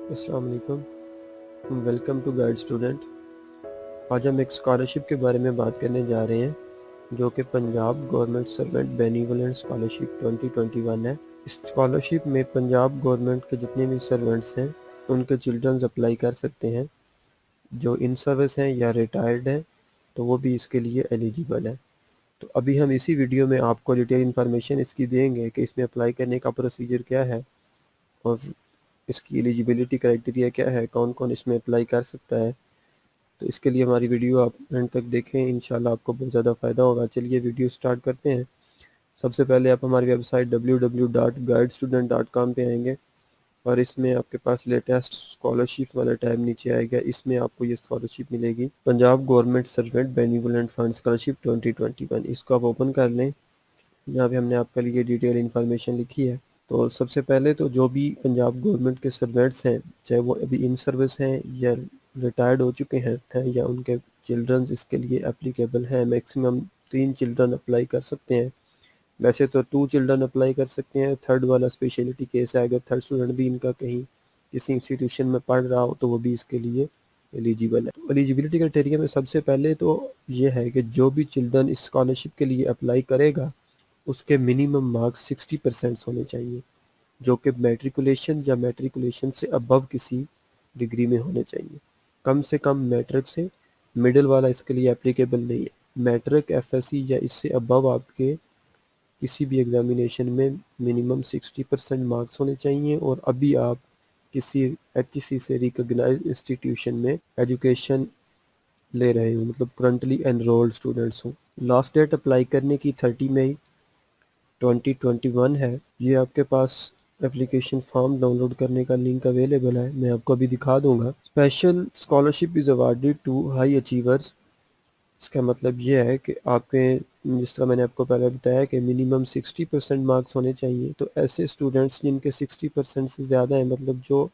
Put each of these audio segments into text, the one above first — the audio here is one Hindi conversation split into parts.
अस्सलाम वालेकुम। Welcome to guide student. आज हम एक स्कॉलरशिप के बारे में बात करने जा रहे हैं जो कि Punjab government servant benevolent scholarship 2021 है। इस स्कॉलरशिप में पंजाब गवर्नमेंट के जितने भी सर्वेंट्स हैं उनके चिल्ड्रंस अप्लाई कर सकते हैं। जो इन सर्विस हैं या रिटायर्ड हैं तो वो भी इसके लिए एलिजिबल है। तो अभी हम इसी वीडियो में आपको डिटेल इन्फॉर्मेशन इसकी देंगे कि इसमें अप्लाई करने का प्रोसीजर क्या है और इसकी एलिजिबिलिटी क्राइटेरिया क्या है, कौन कौन इसमें अप्लाई कर सकता है। तो इसके लिए हमारी वीडियो आप एंड तक देखें, इंशाल्लाह आपको बहुत ज़्यादा फ़ायदा होगा। चलिए वीडियो स्टार्ट करते हैं। सबसे पहले आप हमारी वेबसाइट www.guidestudent.com पे आएंगे और इसमें आपके पास लेटेस्ट स्कॉलरशिप वाला टैब नीचे आएगा। इसमें आपको ये स्कॉलरशिप मिलेगी, Punjab government servant benevolent fund scholarship 2021। इसको आप ओपन कर लें। यहाँ पे हमने आपके लिए डिटेल इन्फॉर्मेशन लिखी है। तो सबसे पहले तो जो भी पंजाब गवर्नमेंट के सर्वेंट्स हैं, चाहे वो अभी इन सर्विस हैं या रिटायर्ड हो चुके हैं या उनके चिल्ड्रंस इसके लिए एप्लीकेबल हैं। मैक्सिमम 3 चिल्ड्रन अप्लाई कर सकते हैं। वैसे तो 2 चिल्ड्रन अप्लाई कर सकते हैं। थर्ड वाला स्पेशलिटी केस है, अगर थर्ड स्टूडेंट भी इनका कहीं किसी इंस्टीट्यूशन में पढ़ रहा हो तो वो भी इसके लिए एलिजिबल है। तो एलिजिबिलिटी क्राइटेरिया में सबसे पहले तो ये है कि जो भी चिल्ड्रन इस स्कॉलरशिप के लिए अप्लाई करेगा उसके मिनिमम मार्क्स 60% होने चाहिए, जो कि मैट्रिकुलेशन या मैट्रिकुलेशन से अबव किसी डिग्री में होने चाहिए। कम से कम मैट्रिक से, मिडिल वाला इसके लिए एप्लीकेबल नहीं है। मैट्रिक, एफएससी या इससे अबव आपके किसी भी एग्जामिनेशन में मिनिमम 60% मार्क्स होने चाहिए और अभी आप किसी एचईसी से रिकॉग्नाइज्ड इंस्टीट्यूशन में एजुकेशन ले रहे हो, मतलब करंटली एनरोल्ड स्टूडेंट्स हो। लास्ट डेट अप्लाई करने की 30 मई 2021 है। ये आपके पास एप्लीकेशन फॉर्म डाउनलोड करने का लिंक अवेलेबल है, मैं आपको अभी दिखा दूंगा। Special scholarship is awarded to high achievers. इसका मतलब ये है कि आपके, जिस तरह मैंने आपको पहले बताया कि मिनिमम 60% मार्क्स होने चाहिए, तो ऐसे स्टूडेंट्स जिनके 60% से ज़्यादा हैं, मतलब जो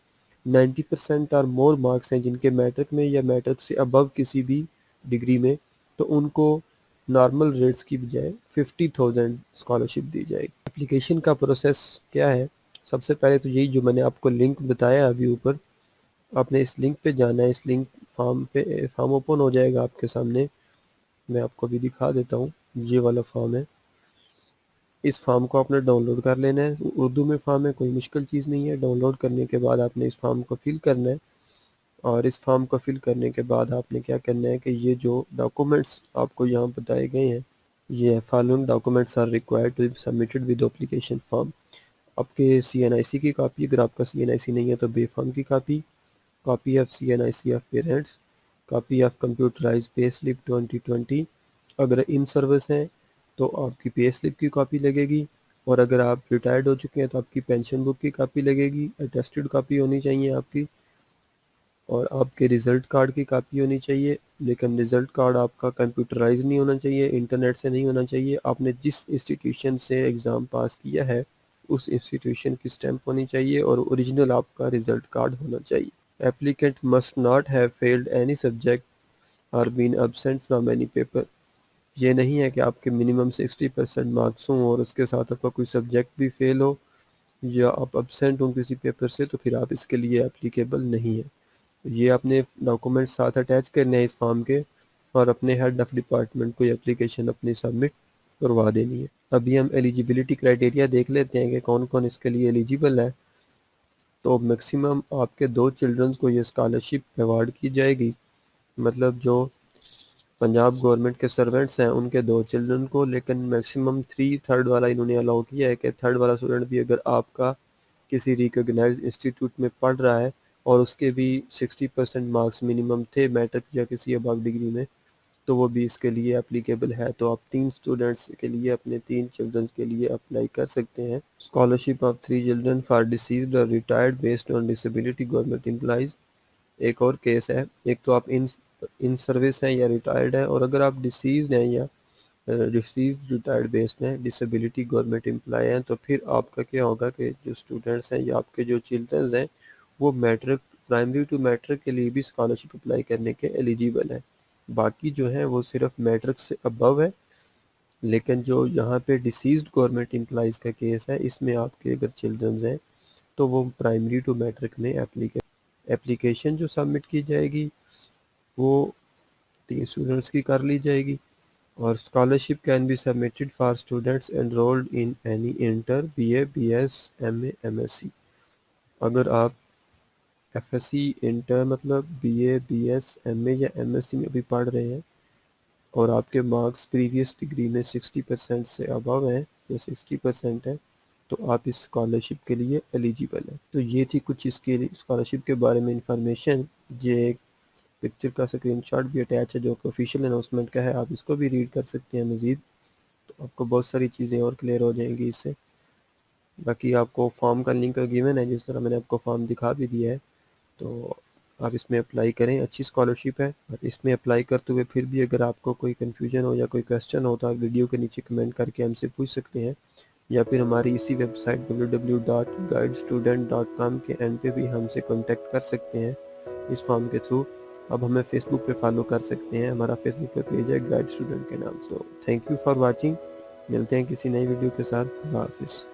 90% और मोर मार्क्स हैं जिनके मैट्रिक में या मैट्रिक से अबव किसी भी डिग्री में, तो उनको नॉर्मल रेट्स की बजाय 50,000 स्कॉलरशिप दी जाएगी। एप्लीकेशन का प्रोसेस क्या है? सबसे पहले तो यही जो मैंने आपको लिंक बताया अभी ऊपर, आपने इस लिंक पे जाना है। इस लिंक फॉर्म ओपन हो जाएगा आपके सामने। मैं आपको भी दिखा देता हूँ। ये वाला फॉर्म है, इस फॉर्म को आपने डाउनलोड कर लेना है। उर्दू में फॉर्म है, कोई मुश्किल चीज़ नहीं है। डाउनलोड करने के बाद आपने इस फॉर्म को फिल करना है और इस फॉर्म को फिल करने के बाद आपने क्या करना है कि ये जो डॉक्यूमेंट्स आपको यहाँ बताए गए हैं, ये following documents are required to be submitted with application form. आपके सीएनआईसी की कॉपी, अगर आपका सीएनआईसी नहीं है तो बे फॉर्म की copy, copy of CNIC of parents, copy of computerized pay slip 2020। अगर इन सर्विस हैं तो आपकी पे स्लिप की कॉपी लगेगी, और अगर आप रिटायर्ड हो चुके हैं तो आपकी पेंशन बुक की कॉपी लगेगी, अटेस्टेड कॉपी होनी चाहिए आपकी, और आपके रिज़ल्ट कार्ड की कॉपी होनी चाहिए। लेकिन रिज़ल्ट कार्ड आपका कंप्यूटराइज नहीं होना चाहिए, इंटरनेट से नहीं होना चाहिए। आपने जिस इंस्टीट्यूशन से एग्ज़ाम पास किया है उस इंस्टीट्यूशन की स्टैंप होनी चाहिए और ओरिजिनल आपका रिज़ल्ट कार्ड होना चाहिए। Applicant must not have failed any subject or been absent from any paper. ये नहीं है कि आपके मिनिमम 60% मार्क्स हों और उसके साथ आपका कोई सब्जेक्ट भी फेल हो या आप एब्सेंट हों किसी पेपर से, तो फिर आप इसके लिए एप्लीकेबल नहीं है। ये अपने डॉक्यूमेंट साथ अटैच करने हैं इस फॉर्म के और अपने हेड ऑफ डिपार्टमेंट को एप्लीकेशन अपनी सबमिट करवा देनी है। अभी हम एलिजिबिलिटी क्राइटेरिया देख लेते हैं कि कौन कौन इसके लिए एलिजिबल है। तो मैक्सिमम आपके 2 चिल्ड्रंस को ये स्कॉलरशिप अवार्ड की जाएगी, मतलब जो पंजाब गवर्नमेंट के सर्वेंट्स हैं उनके 2 चिल्ड्रन को। लेकिन मैक्सिमम 3 थर्ड वाला इन्होंने अलाउ किया है कि थर्ड वाला स्टूडेंट भी अगर आपका किसी रिकॉग्नाइज्ड इंस्टीट्यूट में पढ़ रहा है और उसके भी 60% मार्क्स मिनिमम थे मैट्रिक या किसी अबव डिग्री में, तो वो भी इसके लिए एप्लीकेबल है। तो आप 3 स्टूडेंट्स के लिए, अपने 3 चिल्ड्रंस के लिए अप्लाई कर सकते हैं। Scholarship of 3 children for deceased or retired based on disability government employees. एक और केस है, एक तो आप इन सर्विस हैं या रिटायर्ड हैं, और अगर आप डिसीज्ड हैं या डिसीज्ड रिटायर्ड बेस्ड हैं, डिसेबिलिटी गवर्नमेंट एम्प्लॉय हैं, तो फिर आपका क्या होगा कि जो स्टूडेंट्स हैं या आपके जो चिल्ड्रंस हैं वो मैट्रिक, प्राइमरी टू मैट्रिक के लिए भी स्कॉलरशिप अप्लाई करने के एलिजिबल हैं। बाकी जो है वो सिर्फ मैट्रिक से अबव है। लेकिन जो यहाँ पे डिसीज्ड गवर्नमेंट एम्प्लॉइज़ का केस है, इसमें आपके अगर चिल्ड्रंस हैं तो वो प्राइमरी टू मैट्रिक में एप्लीकेबल। एप्लीकेशन जो सबमिट की जाएगी वो 3 स्टूडेंट्स की कर ली जाएगी। और scholarship can be submitted for students enrolled in any inter, BA, BS, MA, MSc. अगर आप एफएससी, इंटर मतलब बीए, बीएस, एमए या एमएससी में भी पढ़ रहे हैं और आपके मार्क्स प्रीवियस डिग्री में 60% से अबव हैं या 60% है, तो आप इस स्कॉलरशिप के लिए एलिजिबल हैं। तो ये थी कुछ इसके स्कॉलरशिप के बारे में इंफॉर्मेशन। ये एक पिक्चर का स्क्रीनशॉट भी अटैच है जो कि ऑफिशियल अनाउंसमेंट का है, आप इसको भी रीड कर सकते हैं मज़ीद, तो आपको बहुत सारी चीज़ें और क्लियर हो जाएंगी इससे। बाकी आपको फॉर्म का लिंक गिवन है, जिस तरह मैंने आपको फॉर्म दिखा भी दिया है, तो आप इसमें अप्लाई करें। अच्छी स्कॉलरशिप है और इसमें अप्लाई करते हुए फिर भी अगर आपको कोई कन्फ्यूजन हो या कोई क्वेश्चन हो तो आप वीडियो के नीचे कमेंट करके हमसे पूछ सकते हैं, या फिर हमारी इसी वेबसाइट www.guidestudent.com के एंड पे भी हमसे कांटेक्ट कर सकते हैं इस फॉर्म के थ्रू। अब हमें फेसबुक पे फॉलो कर सकते हैं, हमारा फेसबुक पे पेज है गाइड स्टूडेंट के नाम से। थैंक यू फॉर वाचिंग, मिलते हैं किसी नई वीडियो के साथ। अल्लाह हाफिज़।